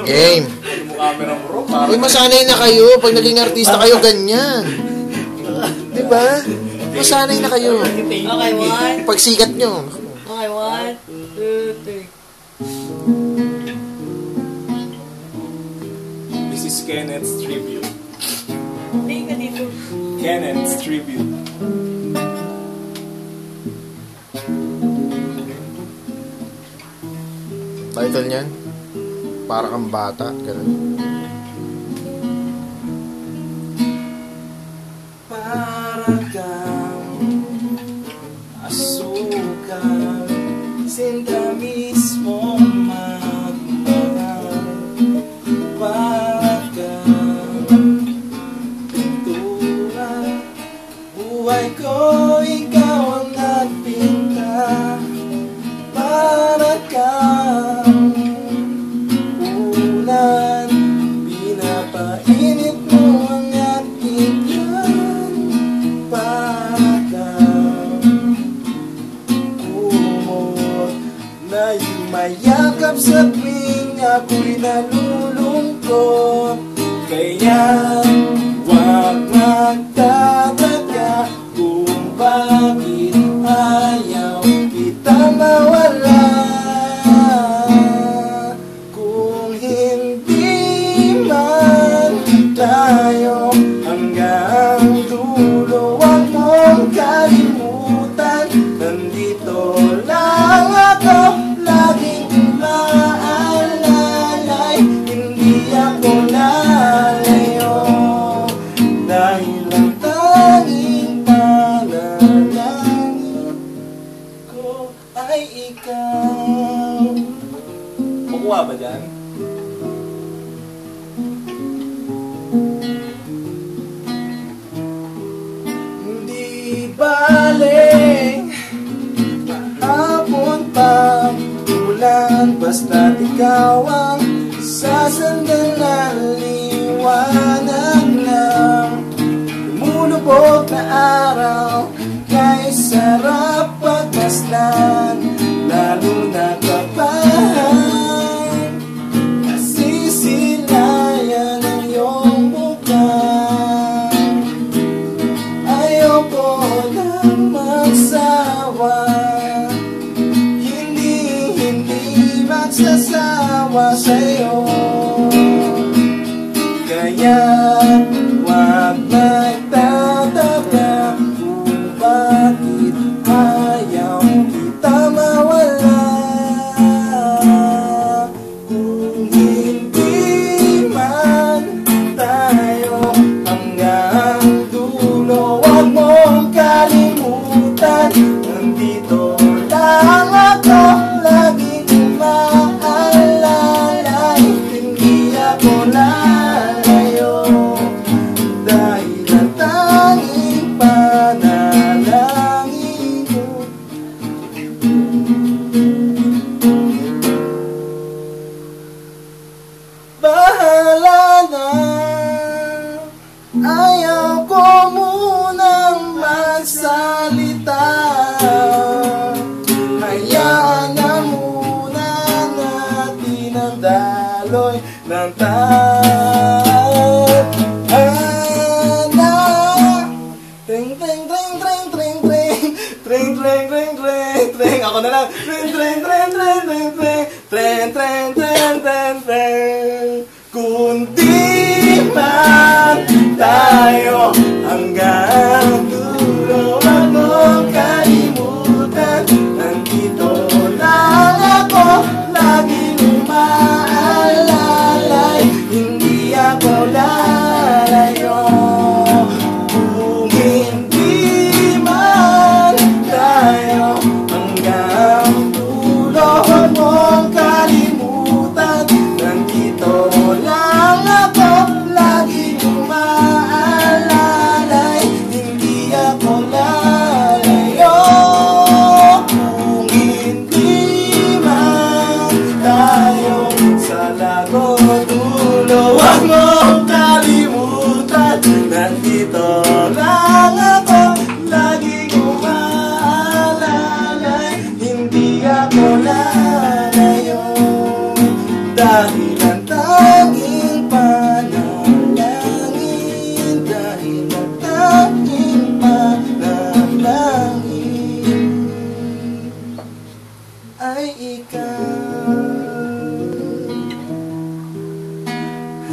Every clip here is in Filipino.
Game. Uy, masanay na kayo. Pag naging artista kayo, ganyan. Diba? Masanay na kayo. Okay, 1. Pag sikat nyo. Okay, 1, 2, 3. This is Kenneth's tribute. Hindi ka dito. Kenneth's tribute. Title niyan? Para kang bata. Ganun. Para kang asukal, sinta mismo magmahal. Para kang pintura, buhay ko ikaw ang nagpinta. Para kang ulan, pinapainit mo ang aking yan. Para kang kumot na yumayakap sa tuwing ako'y nalulungkot. Kaya huwag magtataka kung bakit ayaw kita mawala. Kung hindi man tayo hanggang dulo, huwag mong kalimutan. Nandito lang ako, laging umaalalay. Hindi ako lalayo, dahil ang tanging panalangin ko ay ikaw. Makuha ba dyan? Hindi bale mahapon pa ulan, basta't ikaw ang sasandalan. Liwanag ng lumulubog na araw, kay sarap pagmasdan, lalo na kapag nasisilayan ang iyong mukha. Ayoko nang magsawa, hindi magsasawa sa'yo. Kaya huwag magtataka kung bakit ayaw kita mawala. Kung hindi man tayo hanggang dulo, huwag mong kalimutan. Nandito lang ako, laging umaalalay. Hindi ako lalayo, dahil ang tanging panalangin mo. Bahala na, ayaw ko munang magsalita. Hayaan na muna natin ang daloy ng tadhana. Tring, tring, tring, tring, tring, tring, tring, tring, tring, tring, tring. Ako na lang. Tring, tring, tring, tring, tring, tring, tring, tring, tring, tring, tring. Kundi man tayo hanggang dulo, huwag mong kalimutan. Nandito lang ako, laging umaalalay. Hindi ako lalayo. Kung hindi man tayo hanggang dulo, huwag mong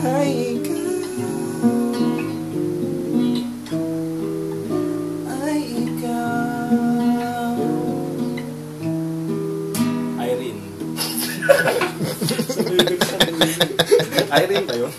ay ikaw, ay ikaw. Irene. Irene ba yun?